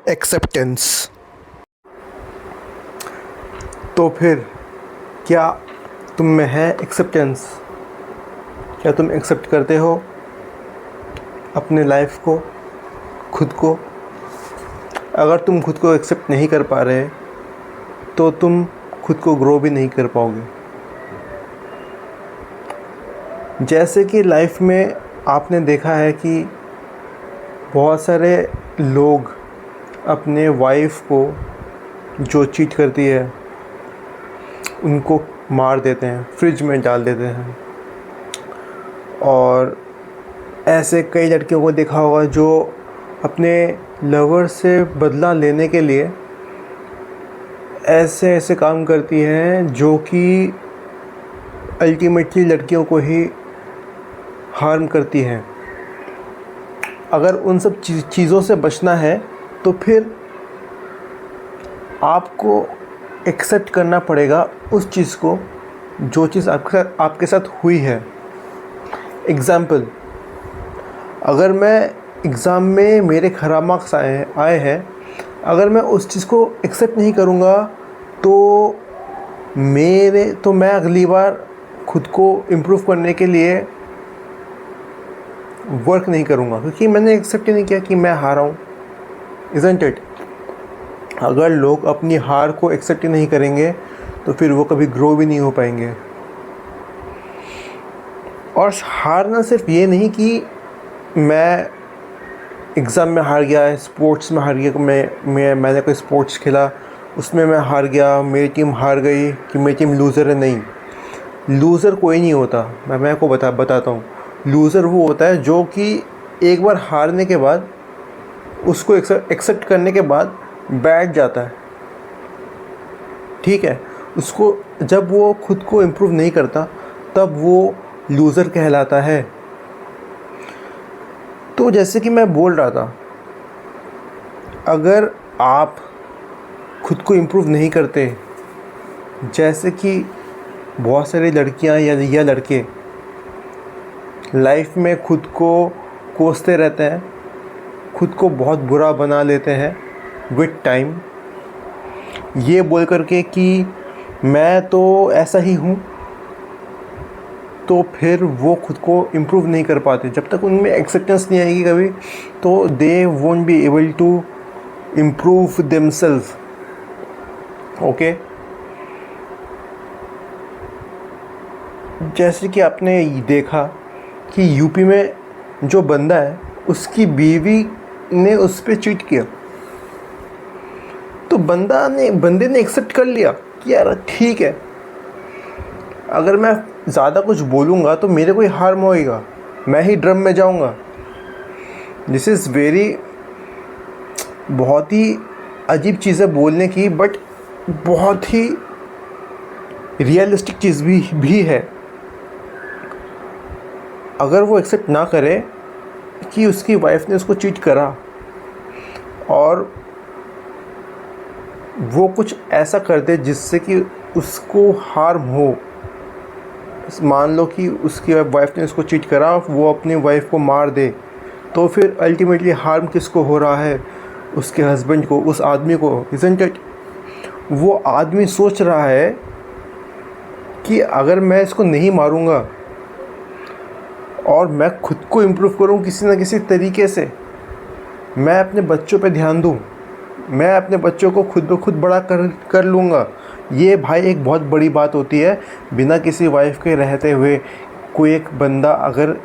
Acceptance. तो फिर क्या तुम में है एक्सेप्टेंस? क्या तुम एक्सेप्ट करते हो अपने लाइफ को, खुद को? अगर तुम खुद को एक्सेप्ट नहीं कर पा रहे तो तुम खुद को ग्रो भी नहीं कर पाओगे। जैसे कि लाइफ में आपने देखा है कि बहुत सारे लोग अपने वाइफ को जो चीट करती है उनको मार देते हैं, फ्रिज में डाल देते हैं। और ऐसे कई लड़कियों को देखा होगा जो अपने लवर से बदला लेने के लिए ऐसे ऐसे काम करती हैं जो कि अल्टीमेटली लड़कियों को ही हार्म करती हैं। अगर उन सब चीज़ों से बचना है तो फिर आपको एक्सेप्ट करना पड़ेगा उस चीज़ को, जो चीज़ आपके साथ हुई है। एग्ज़ाम्पल, अगर मैं एग्ज़ाम में मेरे ख़राब मार्क्स आए हैं, अगर मैं उस चीज़ को एक्सेप्ट नहीं करूँगा तो मैं अगली बार खुद को इम्प्रूव करने के लिए वर्क नहीं करूँगा, क्योंकि मैंने एक्सेप्ट ही नहीं किया कि मैं हारा हूँ। Isn't it? अगर लोग अपनी हार को एक्सेप्ट ही नहीं करेंगे तो फिर वो कभी ग्रो भी नहीं हो पाएंगे। और हारना सिर्फ ये नहीं कि मैं एग्ज़ाम में हार गया, स्पोर्ट्स में हार गया, मैंने कोई स्पोर्ट्स खेला उसमें मैं हार गया, मेरी टीम हार गई कि मेरी टीम लूज़र है। नहीं, लूज़र कोई नहीं होता। मैं आपको बताता हूँ। लूज़र वो होता है जो कि एक बार हारने के बाद उसको एक्सेप्ट करने के बाद बैठ जाता है। ठीक है, उसको जब वो खुद को इम्प्रूव नहीं करता तब वो लूज़र कहलाता है। तो जैसे कि मैं बोल रहा था, अगर आप खुद को इम्प्रूव नहीं करते, जैसे कि बहुत सारी लड़कियां या लड़के लाइफ में खुद को कोसते रहते हैं, खुद को बहुत बुरा बना लेते हैं विद टाइम, ये बोल करके कि मैं तो ऐसा ही हूँ, तो फिर वो खुद को इम्प्रूव नहीं कर पाते। जब तक उनमें एक्सेप्टेंस नहीं आएगी कभी, तो they won't be able to improve themselves. Okay, जैसे कि आपने देखा कि यूपी में जो बंदा है उसकी बीवी ने उस पर चीट किया, तो बंदे ने एक्सेप्ट कर लिया कि यार ठीक है, अगर मैं ज़्यादा कुछ बोलूँगा तो मेरे को ही हार्म होएगा, मैं ही ड्रम में जाऊँगा। दिस इज़ बहुत ही अजीब चीज़ है बोलने की, बट बहुत ही रियलिस्टिक चीज़ भी है। अगर वो एक्सेप्ट ना करे कि उसकी वाइफ ने उसको चीट करा और वो कुछ ऐसा कर दे जिससे कि उसको हार्म हो, मान लो कि उसकी वाइफ ने उसको चीट करा, वो अपनी वाइफ को मार दे, तो फिर अल्टीमेटली हार्म किसको हो रहा है? उसके हस्बैंड को, उस आदमी को। Isn't it? वो आदमी सोच रहा है कि अगर मैं इसको नहीं मारूंगा और मैं खुद को इम्प्रूव करूं किसी न किसी तरीके से, मैं अपने बच्चों पे ध्यान दूं, मैं अपने बच्चों को खुद ब खुद बड़ा कर लूँगा। ये भाई एक बहुत बड़ी बात होती है। बिना किसी वाइफ के रहते हुए कोई एक बंदा अगर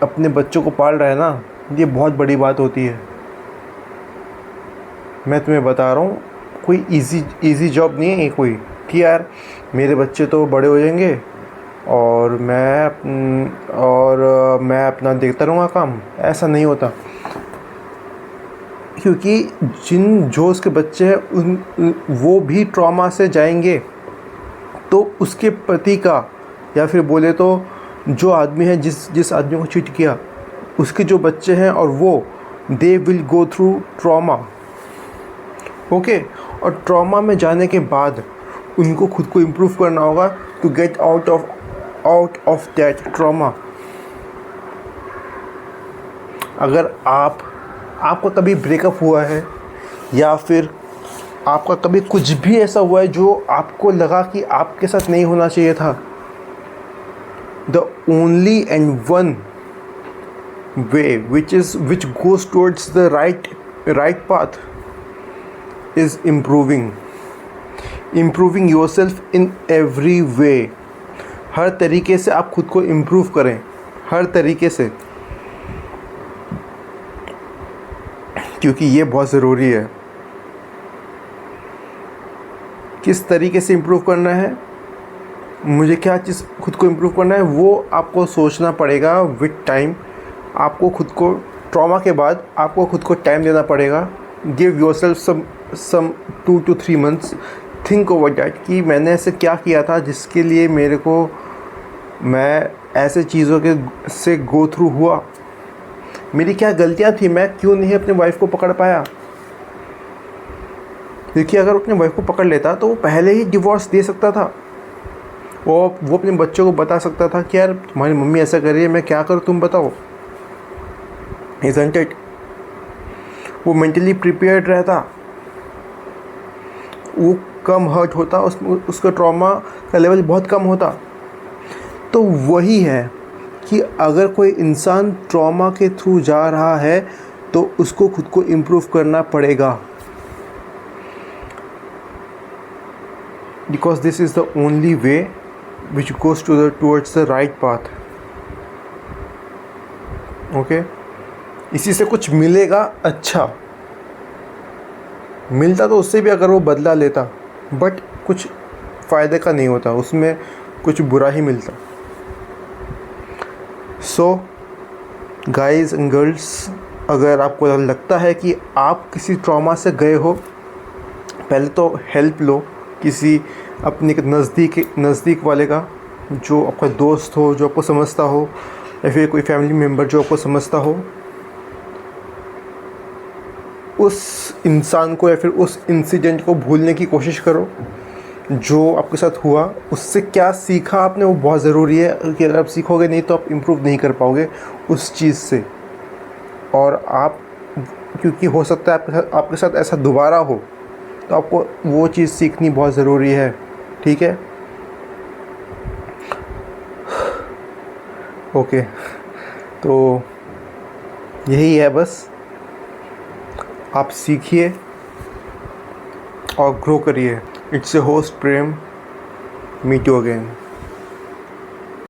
अपने बच्चों को पाल रहा है ना, ये बहुत बड़ी बात होती है। मैं तुम्हें बता रहा हूँ, कोई इजी जॉब नहीं है ये कोई, कि यार मेरे बच्चे तो बड़े हो जाएंगे और मैं अपना देखता रहूँगा काम। ऐसा नहीं होता, क्योंकि जो उसके बच्चे हैं वो भी ट्रॉमा से जाएंगे, तो उसके पति का, या फिर बोले तो जो आदमी है जिस आदमी को चीट किया, उसके जो बच्चे हैं और वो they will go through trauma. Okay, और ट्रॉमा में जाने के बाद उनको खुद को इम्प्रूव करना होगा to get out of that trauma. अगर आप आपका कभी ब्रेकअप हुआ है या फिर आपका कभी कुछ भी ऐसा हुआ है जो आपको लगा कि आपके साथ नहीं होना चाहिए था, the only and one way which goes towards the right path is improving yourself in every way. हर तरीके से आप खुद को इम्प्रूव करें, हर तरीके से, क्योंकि ये बहुत ज़रूरी है। किस तरीके से इम्प्रूव करना है, मुझे क्या चीज़ खुद को इम्प्रूव करना है, वो आपको सोचना पड़ेगा विद टाइम। आपको खुद को ट्रॉमा के बाद आपको खुद को टाइम देना पड़ेगा। Give yourself some 2 to 3 months, think over that कि मैंने ऐसे क्या किया था जिसके लिए मैं ऐसे चीज़ों के से गो थ्रू हुआ, मेरी क्या गलतियाँ थी, मैं क्यों नहीं अपने वाइफ को पकड़ पाया। देखिए, अगर अपने वाइफ को पकड़ लेता तो वो पहले ही डिवोर्स दे सकता था। वो अपने बच्चों को बता सकता था कि यार तुम्हारी मम्मी ऐसा कर रही है, मैं क्या करूँ, तुम बताओ। Isn't it? वो मेंटली प्रिपेयर्ड रहता, वो कम हर्ट होता, उसका ट्रॉमा का लेवल बहुत कम होता। तो वही है कि अगर कोई इंसान ट्रॉमा के थ्रू जा रहा है तो उसको खुद को इम्प्रूव करना पड़ेगा, because this is the only way which goes towards the right path. Okay, इसी से कुछ मिलेगा, अच्छा मिलता तो उससे भी अगर वो बदला लेता, बट कुछ फ़ायदे का नहीं होता, उसमें कुछ बुरा ही मिलता। सो गाइज़ एंड गर्ल्स, अगर आपको लगता है कि आप किसी ट्रॉमा से गए हो, पहले तो हेल्प लो किसी अपने नज़दीक वाले का, जो आपका दोस्त हो, जो आपको समझता हो, या फिर कोई फैमिली मेम्बर जो आपको समझता हो। उस इंसान को या फिर उस इंसिडेंट को भूलने की कोशिश करो जो आपके साथ हुआ। उससे क्या सीखा आपने, वो बहुत ज़रूरी है, कि अगर आप सीखोगे नहीं तो आप इम्प्रूव नहीं कर पाओगे उस चीज़ से। और आप, क्योंकि हो सकता है आपके साथ ऐसा दोबारा हो, तो आपको वो चीज़ सीखनी बहुत ज़रूरी है। ठीक है, ओके, तो यही है बस। आप सीखिए और ग्रो करिए। It's a host Prem, meet you again.